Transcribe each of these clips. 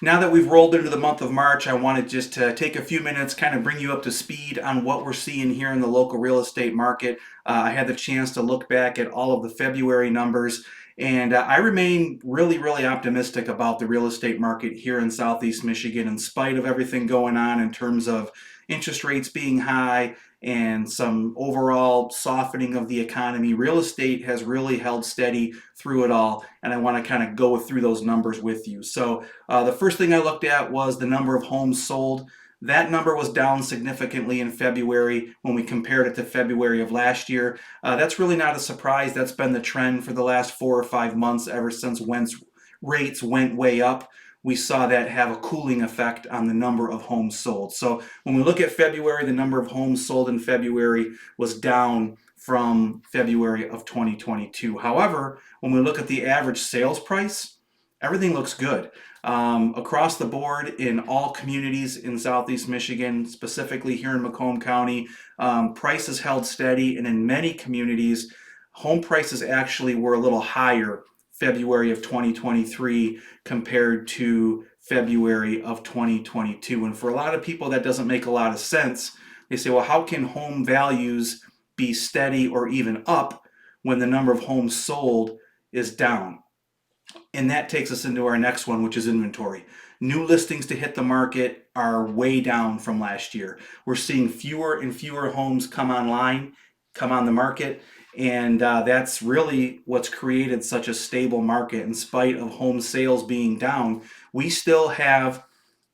Now that we've rolled into the month of March, I wanted just to take a few minutes, kind of bring you up to speed on what we're seeing here in the local real estate market. I had the chance to look back at all of the February numbers, and I remain really optimistic about the real estate market here in Southeast Michigan, in spite of everything going on in terms of interest rates being high and some overall softening of the economy. Real estate has really held steady through it all, and I want to kind of go through those numbers with you. So, the first thing I looked at was the number of homes sold. That number was down significantly in February when we compared it to February of last year. That's really not a surprise. That's been the trend for the last 4 or 5 months, ever since rates went way up. We saw that have a cooling effect on the number of homes sold. So when we look at February, the number of homes sold in February was down from February of 2022. However, when we look at the average sales price, everything looks good. Across the board in all communities in Southeast Michigan, specifically here in Macomb County, prices held steady, and in many communities, home prices actually were a little higher February of 2023 compared to February of 2022. And for a lot of people, that doesn't make a lot of sense. They say, well, how can home values be steady or even up when the number of homes sold is down? And that takes us into our next one, which is inventory. New listings to hit the market are way down from last year. We're seeing fewer and fewer homes come on the market, and that's really what's created such a stable market. In spite of home sales being down, we still have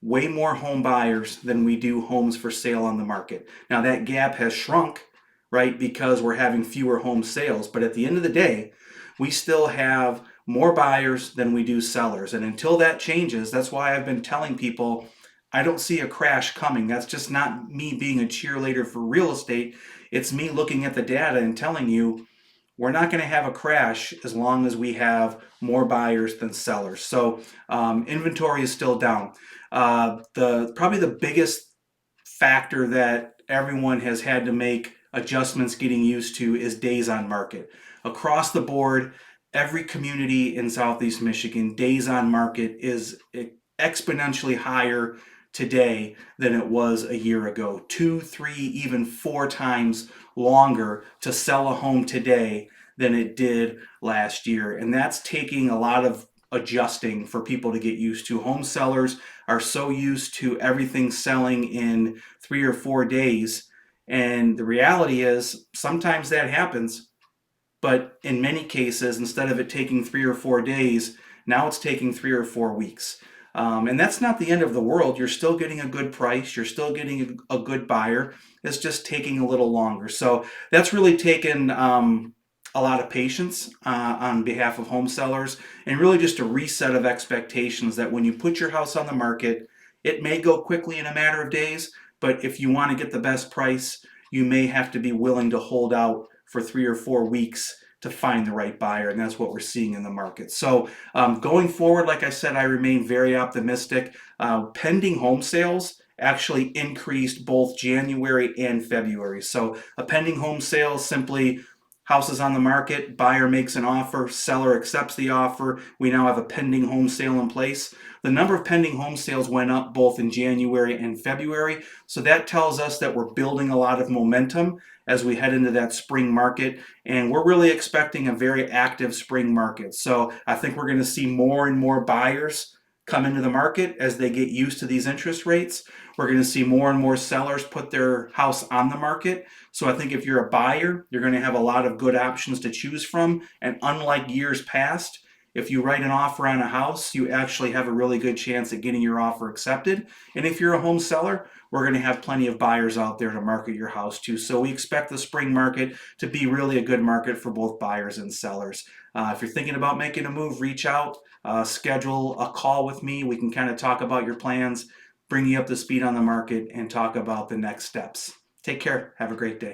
way more home buyers than we do homes for sale on the market. Now that gap has shrunk, right, because we're having fewer home sales, but at the end of the day, we still have more buyers than we do sellers. And until that changes, that's why I've been telling people I don't see a crash coming. That's just not me being a cheerleader for real estate. It's me looking at the data and telling you we're not going to have a crash as long as we have more buyers than sellers. So inventory is still down. The probably the biggest factor that everyone has had to make adjustments getting used to is days on market. Across the board, every community in Southeast Michigan, days on market is exponentially higher today than it was a year ago. 2, 3, even 4 times longer to sell a home today than it did last year. And that's taking a lot of adjusting for people to get used to. Home sellers are so used to everything selling in 3 or 4 days. And the reality is sometimes that happens, but in many cases, instead of it taking 3 or 4 days, now it's taking 3 or 4 weeks. And that's not the end of the world. You're still getting a good price. You're still getting a good buyer. It's just taking a little longer. So that's really taken a lot of patience on behalf of home sellers, and really just a reset of expectations that when you put your house on the market, it may go quickly in a matter of days, but if you want to get the best price, you may have to be willing to hold out for 3 or 4 weeks to find the right buyer, and that's what we're seeing in the market. So going forward, like I said, I remain very optimistic. Pending home sales actually increased both January and February. So a pending home sale, simply house is on the market, buyer makes an offer, seller accepts the offer. We now have a pending home sale in place. The number of pending home sales went up both in January and February. So that tells us that we're building a lot of momentum as we head into that spring market. And we're really expecting a very active spring market. So I think we're going to see more and more buyers come into the market as they get used to these interest rates. We're going to see more and more sellers put their house on the market. So I think if you're a buyer, you're going to have a lot of good options to choose from. And unlike years past, if you write an offer on a house, you actually have a really good chance at getting your offer accepted. And if you're a home seller, we're going to have plenty of buyers out there to market your house to. So we expect the spring market to be really a good market for both buyers and sellers. If you're thinking about making a move, reach out, schedule a call with me. We can kind of talk about your plans, bring you up to speed on the market, and talk about the next steps. Take care. Have a great day.